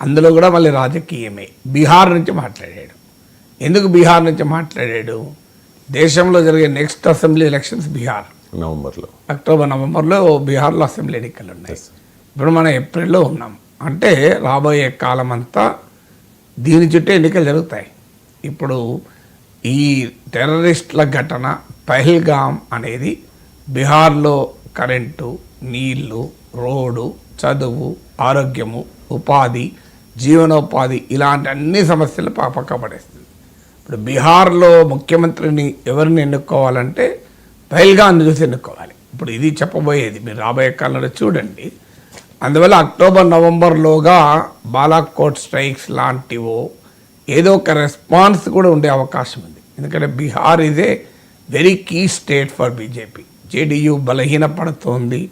అందులో కూడా మళ్ళీ రాజకీయమే. బీహార్ నుంచి మాట్లాడాడు. ఎందుకు బీహార్ నుంచి మాట్లాడాడు? దేశంలో జరిగే next assembly elections Bihar October నవంబర్లో బీహార్లో అసెంబ్లీ ఎన్నికలు ఉన్నాయి. ఇప్పుడు మనం ఏప్రిల్లో ఉన్నాం అంటే రాబోయే కాలం అంతా దీని చుట్టూ ఎన్నికలు జరుగుతాయి. ఇప్పుడు ఈ టెర్రరిస్టుల ఘటన పహల్గామ్ అనేది బీహార్లో కరెంటు, నీళ్లు, రోడ్డు, చదువు, ఆరోగ్యము, ఉపాధి, జీవనోపాధి ఇలాంటి అన్ని సమస్యలు పక్క పడేస్తుంది. ఇప్పుడు బీహార్లో ముఖ్యమంత్రిని ఎవరిని ఎన్నుకోవాలంటే పహల్గామ్ని చూసి ఎన్నుకోవాలి. ఇప్పుడు ఇది చెప్పబోయేది మీరు రాబోయే కాలంలో చూడండి. అందువల్ల అక్టోబర్ నవంబర్లోగా బాలాకోట్ స్ట్రైక్స్ లాంటివో ఏదో ఒక రెస్పాన్స్ కూడా ఉండే అవకాశం ఉంది. ఎందుకంటే Bihar is a very key state for BJP. JDU బలహీనపడుతోంది.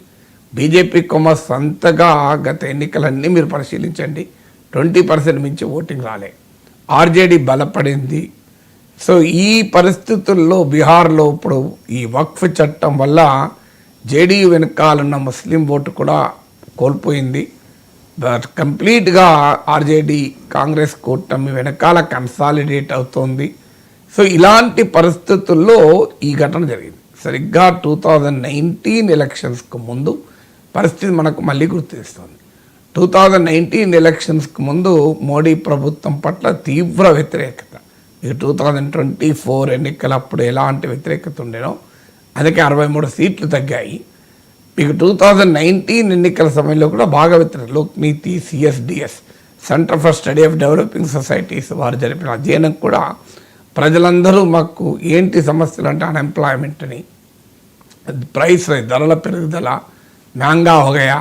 బీజేపీ సంతగా గత ఎన్నికలన్నీ మీరు పరిశీలించండి, 20% మించి ఓటింగ్ రాలే. ఆర్జేడీ బలపడింది. సో ఈ పరిస్థితుల్లో బీహార్లో ఇప్పుడు ఈ వక్ఫ్ చట్టం వల్ల జేడీయూ వెనకాలన్న ముస్లిం ఓటు కూడా కోల్పోయింది. బట్ కంప్లీట్గా ఆర్జేడీ కాంగ్రెస్ కూటమి వెనకాల కన్సాలిడేట్ అవుతోంది. సో ఇలాంటి పరిస్థితుల్లో ఈ ఘటన జరిగింది. సరిగ్గా 2019 ఎలక్షన్స్కు ముందు పరిస్థితి మనకు మళ్ళీ గుర్తిస్తుంది. 2019 ఎలక్షన్స్కి ముందు మోడీ ప్రభుత్వం పట్ల తీవ్ర వ్యతిరేకత. ఇక 2024 ఎన్నికలప్పుడు ఎలాంటి వ్యతిరేకత ఉండేనో అందుకే 63 సీట్లు తగ్గాయి. మీకు 2019 ఎన్నికల సమయంలో కూడా బాగా వ్యతిరేక Lokniti, CSDS centre for study of developing societies వారు జరిపిన అధ్యయనం కూడా ప్రజలందరూ మాకు ఏంటి సమస్యలు అంటే అన్ఎంప్లాయ్మెంట్ని, ప్రైస్ ధరల పెరుగుదల, మ్యాంగా హోగయా,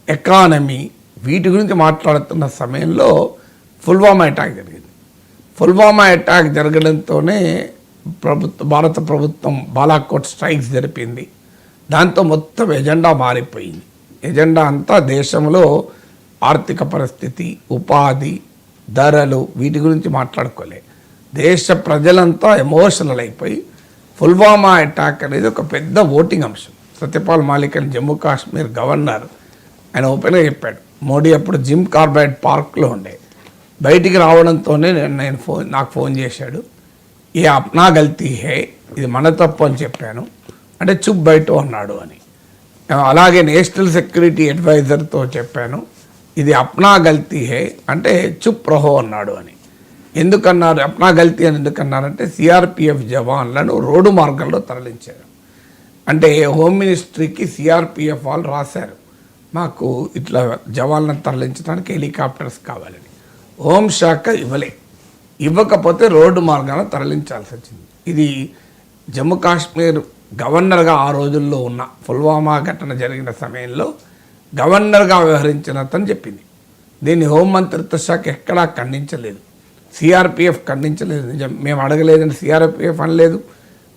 ఎకానమీ వీటి గురించి మాట్లాడుతున్న సమయంలో పుల్వామా అటాక్ జరిగింది. పుల్వామా అటాక్ జరగడంతోనే భారత ప్రభుత్వం బాలాకోట్ స్ట్రైక్స్ జరిపింది. దాంతో మొత్తం ఎజెండా మారిపోయింది. ఎజెండా అంతా దేశంలో ఆర్థిక పరిస్థితి, ఉపాధి, ధరలు వీటి గురించి మాట్లాడుకోలే. దేశ ప్రజలంతా ఎమోషనల్ అయిపోయి పుల్వామా అటాక్ అనేది ఒక పెద్ద ఓటింగ్ అంశం. సత్యపాల్ మాలిక్ అని జమ్మూ కాశ్మీర్ గవర్నర్ ఆయన ఓపెన్గా చెప్పాడు. మోడీ అప్పుడు జిమ్ కార్బెట్ పార్క్లో ఉండే, బయటికి రావడంతోనే నాకు ఫోన్ చేశాడు. ఏ అప్నా గల్తీ హే, ఇది మన తప్పు అని చెప్పాను అంటే చుప్ బయట అన్నాడు అని. అలాగే నేషనల్ సెక్యూరిటీ అడ్వైజర్తో చెప్పాను, ఇది అప్నా గల్తీ హే అంటే చుప్ రహో అన్నాడు అని. ఎందుకన్నారు అప్నా గల్తీ అని ఎందుకన్నారంటే సిఆర్పిఎఫ్ జవాన్లను రోడ్డు మార్గంలో తరలించారు. అంటే హోమ్ మినిస్ట్రీకి సిఆర్పిఎఫ్ వాళ్ళు రాశారు, మాకు ఇట్లా జవాన్లను తరలించడానికి హెలికాప్టర్స్ కావాలని. హోంశాఖ ఇవ్వకపోతే రోడ్డు మార్గాన తరలించాల్సి వచ్చింది. ఇది జమ్మూ కాశ్మీర్ గవర్నర్గా ఆ రోజుల్లో ఉన్న పుల్వామా ఘటన జరిగిన సమయంలో గవర్నర్గా వ్యవహరించిన అతను చెప్పింది. దీన్ని హోంమంత్రిత్వ శాఖ ఎక్కడా ఖండించలేదు, సిఆర్పిఎఫ్ ఖండించలేదు. నిజం, మేము అడగలేదని సిఆర్పిఎఫ్ అనలేదు,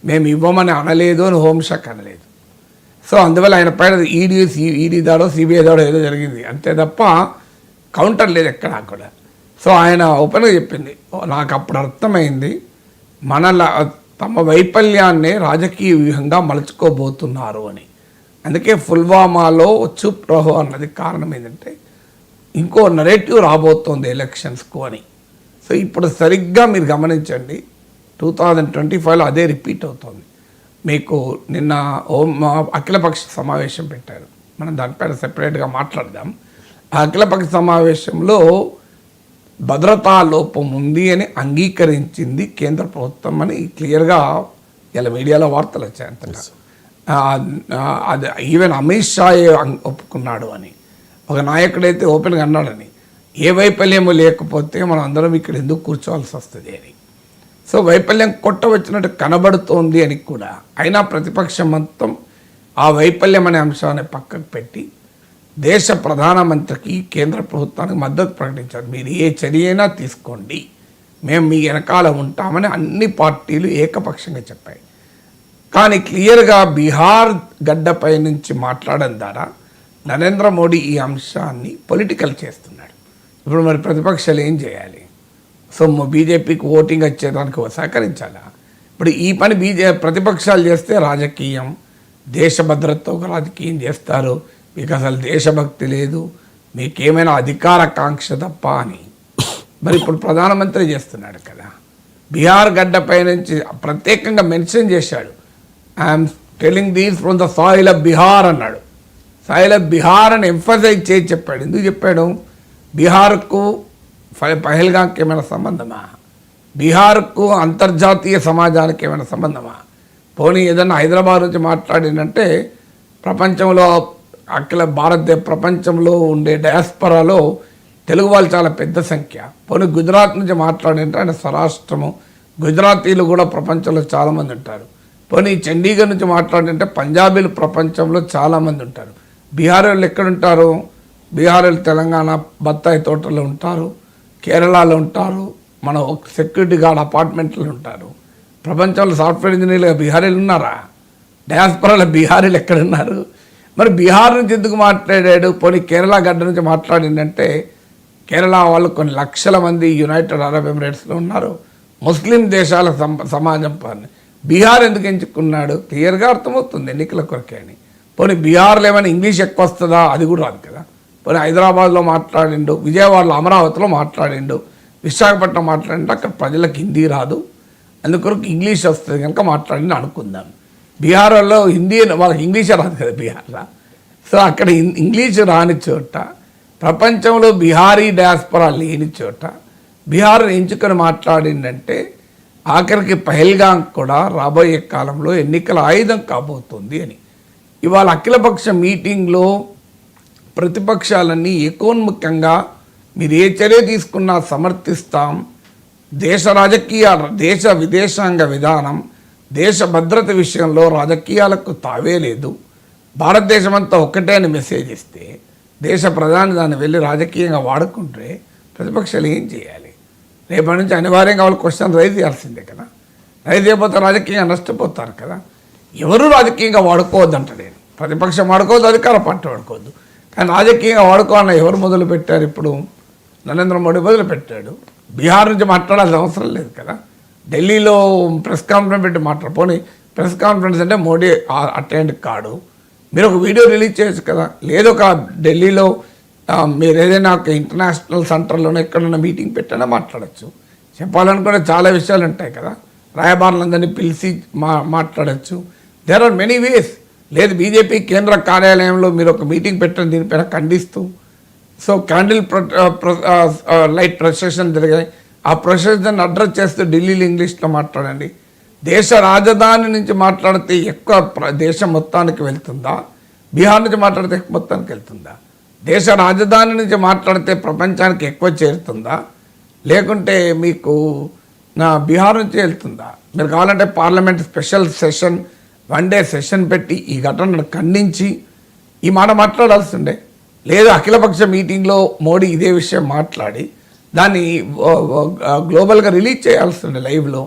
మేము ఇవ్వమని అనలేదు అని హోంశాఖ అనలేదు. సో అందువల్ల ఆయన పైన ఈడీ దాడో సిబిఐ దాడో ఏదో జరిగింది అంతే తప్ప కౌంటర్ లేదు ఎక్కడా కూడా. సో ఆయన ఓపెన్గా చెప్పింది, నాకు అప్పుడు అర్థమైంది తమ వైఫల్యాన్నే రాజకీయ వ్యూహంగా మలుచుకోబోతున్నారు అని. అందుకే పుల్వామాలో చుప్ రహో అన్నది కారణం ఏంటంటే ఇంకో నరేటివ్ రాబోతోంది ఎలక్షన్స్కు అని. సో ఇప్పుడు సరిగ్గా మీరు గమనించండి, 2025లో అదే రిపీట్ అవుతుంది. మీకు నిన్న అఖిలపక్ష సమావేశం పెట్టారు, మనం దానిపైన సెపరేట్గా మాట్లాడదాం. ఆ అఖిలపక్ష సమావేశంలో భద్రతా లోపం ఉంది అని అంగీకరించింది కేంద్ర ప్రభుత్వం అని క్లియర్గా ఇలా మీడియాలో వార్తలు వచ్చాయి. అంతటా అది ఈవెన్ అమిత్ షా ఒప్పుకున్నాడు అని, ఒక నాయకుడైతే ఓపెన్గా అన్నాడని, ఏ వైఫల్యము లేకపోతే మనం అందరం ఇక్కడ ఎందుకు కూర్చోవాల్సి వస్తుంది అని. సో వైఫల్యం కొట్టవచ్చినట్టు కనబడుతోంది అని కూడా, అయినా ప్రతిపక్షం మొత్తం ఆ వైఫల్యం అనే అంశాన్ని పక్కకు పెట్టి దేశ ప్రధానమంత్రికి కేంద్ర ప్రభుత్వానికి మద్దతు ప్రకటించారు. మీరు ఏ చర్య అయినా తీసుకోండి, మేము మీ వెనకాల ఉంటామని అన్ని పార్టీలు ఏకపక్షంగా చెప్పాయి. కానీ క్లియర్గా బీహార్ గడ్డపై నుంచి మాట్లాడడం ద్వారా నరేంద్ర మోడీ ఈ అంశాన్ని పొలిటికల్ చేస్తున్నాడు. ఇప్పుడు మరి ప్రతిపక్షాలు ఏం చేయాలి? సో బీజేపీకి ఓటింగ్ వచ్చేదానికి సహకరించాలా? ఇప్పుడు ఈ పని ప్రతిపక్షాలు చేస్తే రాజకీయం, దేశ భద్రతతో రాజకీయం చేస్తారు. మీకు అసలు దేశభక్తి లేదు, మీకేమైనా అధికార కాంక్ష తప్ప అని. మరి ఇప్పుడు ప్రధానమంత్రి చేస్తున్నాడు కదా, బీహార్ గడ్డపై నుంచి ప్రత్యేకంగా మెన్షన్ చేశాడు. I'm telling this from the soil of Bihar అన్నాడు. సాయిల్ ఆఫ్ బీహార్ అని ఎంఫసైజ్ చేసి చెప్పాడు. ఎందుకు చెప్పాడు? బీహార్కు పహల్గాంకి ఏమైనా సంబంధమా? బీహార్కు అంతర్జాతీయ సమాజానికి ఏమైనా సంబంధమా? పోనీ ఏదన్నా హైదరాబాద్ నుంచి మాట్లాడిందంటే ప్రపంచంలో ప్రపంచంలో ఉండే డయాస్పరాలో తెలుగు వాళ్ళు చాలా పెద్ద సంఖ్య. పోనీ గుజరాత్ నుంచి మాట్లాడింటే ఆయన స్వరాష్ట్రము, గుజరాతీలు కూడా ప్రపంచంలో చాలామంది ఉంటారు. పోనీ చండీగఢ్ నుంచి మాట్లాడింటే పంజాబీలు ప్రపంచంలో చాలామంది ఉంటారు. బీహార్ వాళ్ళు ఎక్కడుంటారు? బీహార్ వాళ్ళు తెలంగాణ బత్తాయి తోటలో ఉంటారు, కేరళలో ఉంటారు, మన సెక్యూరిటీ గార్డ్ అపార్ట్మెంట్లో ఉంటారు. ప్రపంచంలో సాఫ్ట్వేర్ ఇంజనీర్లుగా బీహారీలు ఉన్నారా? డయాస్పరాలో బీహారీలు ఎక్కడున్నారు? మరి బీహార్ నుంచి ఎందుకు మాట్లాడాడు? పోనీ కేరళ గడ్డ నుంచి మాట్లాడిందంటే కేరళ వాళ్ళు కొన్ని లక్షల మంది యునైటెడ్ అరబ్ ఎమిరేట్స్లో ఉన్నారు, ముస్లిం దేశాల సమాజం పని. బీహార్ ఎందుకు ఎంచుకున్నాడు? క్లియర్గా అర్థమవుతుంది ఎన్నికల కొరకే అని. పోనీ బీహార్లో ఏమైనా ఇంగ్లీష్ ఎక్కువ వస్తుందా? అది కూడా రాదు కదా. పోనీ హైదరాబాద్లో మాట్లాడిండు, విజయవాడలో అమరావతిలో మాట్లాడిండు, విశాఖపట్నం మాట్లాడిండు, అక్కడ ప్రజలకు హిందీ రాదు, అందుకొరకు ఇంగ్లీష్ వస్తుంది కనుక మాట్లాడిండు అనుకుందాం. బీహార్ వాళ్ళు హిందీ వాళ్ళకి ఇంగ్లీషే రాదు కదా బీహార్లో. సో అక్కడ ఇంగ్లీష్ రాని చోట, ప్రపంచంలో బీహారీ డయాస్పరా లేని చోట బీహార్ ఎంచుకొని మాట్లాడిందంటే ఆఖరికి పహల్గాం కూడా రాబోయే కాలంలో ఎన్నికల ఆయుధం కాబోతుంది అని. ఇవాళ అఖిలపక్ష మీటింగ్లో ప్రతిపక్షాలన్నీ ఏకోన్ముఖంగా మీరు ఏ చర్య తీసుకున్నా సమర్థిస్తాం, దేశ దేశ విదేశాంగ విధానం, దేశ భద్రత విషయంలో రాజకీయాలకు తావే లేదు, భారతదేశం అంతా ఒక్కటే అని మెసేజ్ ఇస్తే దేశ ప్రధాని దాన్ని వెళ్ళి రాజకీయంగా వాడుకుంటే ప్రతిపక్షాలు ఏం చేయాలి? రేపటి నుంచి అనివార్యంగా వాళ్ళు క్వశ్చన్ రైజ్ చేయాల్సిందే కదా. రైజ్ చేయకపోతే రాజకీయంగా నష్టపోతారు కదా. ఎవరు రాజకీయంగా వాడుకోవద్దు అంట నేను. ప్రతిపక్షం వాడుకోవద్దు, అధికార పార్టీ వాడుకోవద్దు, కానీ రాజకీయంగా వాడుకోవాలన్న ఎవరు మొదలు పెట్టారు? ఇప్పుడు నరేంద్ర మోడీ మొదలు పెట్టాడు. బీహార్ నుంచి మాట్లాడాల్సిన అవసరం లేదు కదా. ఢిల్లీలో ప్రెస్ కాన్ఫరెన్స్ పెట్టి పోనీ ప్రెస్ కాన్ఫరెన్స్ అంటే మోడీ అటెండ్ కాడు, మీరు ఒక వీడియో రిలీజ్ చేయొచ్చు కదా. లేదు ఒక ఢిల్లీలో మీరు ఏదైనా ఒక ఇంటర్నేషనల్ సెంటర్లోనే ఎక్కడైనా మీటింగ్ పెట్టైనా మాట్లాడచ్చు. చెప్పాలనుకునే చాలా విషయాలు ఉంటాయి కదా. రాయబారులందరినీ పిలిచి మాట్లాడచ్చు. There are many ways. లేదు బీజేపీ కేంద్ర కార్యాలయంలో మీరు ఒక మీటింగ్ పెట్టండి దీనిపైన ఖండిస్తూ. సో క్యాండిల్ లైట్ ప్రొసెషన్ జరిగాయి. ఆ ప్రొసెషన్ అడ్రస్ చేస్తూ ఢిల్లీలో ఇంగ్లీష్లో మాట్లాడండి. దేశ రాజధాని నుంచి మాట్లాడితే ఎక్కువ దేశం మొత్తానికి వెళ్తుందా? బీహార్ నుంచి మాట్లాడితే మొత్తానికి వెళ్తుందా? దేశ రాజధాని నుంచి మాట్లాడితే ప్రపంచానికి ఎక్కువ చేరుతుందా? లేకుంటే మీకు బీహార్ నుంచి వెళ్తుందా? మీరు కావాలంటే parliament special session, 1 day session పెట్టి ఈ ఘటనను ఖండించి ఈ మాట మాట్లాడాల్సిందే. లేదు అఖిలపక్ష మీటింగ్లో మోడీ ఇదే విషయం మాట్లాడి దాన్ని గ్లోబల్గా రిలీజ్ చేయాల్సిందే లైవ్లో.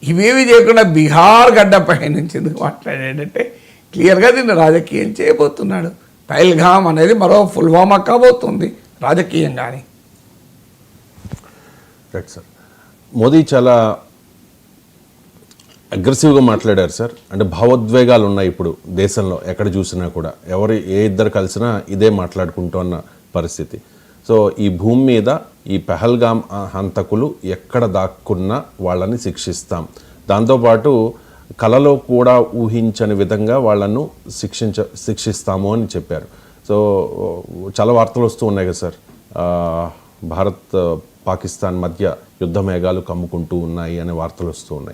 ఇవేవి చేయకుండా బీహార్ గడ్డపై నుంచి ఎందుకు మాట్లాడాడంటే క్లియర్గా దీన్ని రాజకీయం చేయబోతున్నాడు. పహల్గాం అనేది మరో పుల్వామా కాబోతుంది రాజకీయంగానే. రైట్ సార్, మోదీ చాలా అగ్రెసివ్గా మాట్లాడారు సార్. అంటే భావోద్వేగాలు ఉన్నాయి ఇప్పుడు దేశంలో ఎక్కడ చూసినా కూడా, ఏ ఇద్దరు కలిసినా ఇదే మాట్లాడుకుంటున్న పరిస్థితి. సో ఈ భూమి మీద ఈ పహల్గాం హంతకులు ఎక్కడ దాక్కున్నా వాళ్ళని శిక్షిస్తాం, దాంతోపాటు కలలో కూడా ఊహించని విధంగా వాళ్ళను శిక్షిస్తాము అని చెప్పారు. సో చాలా వార్తలు వస్తూ ఉన్నాయి కదా సార్, భారత్ పాకిస్తాన్ మధ్య యుద్ధ మేఘాలు కమ్ముకుంటూ ఉన్నాయి అనే వార్తలు వస్తూ ఉన్నాయి.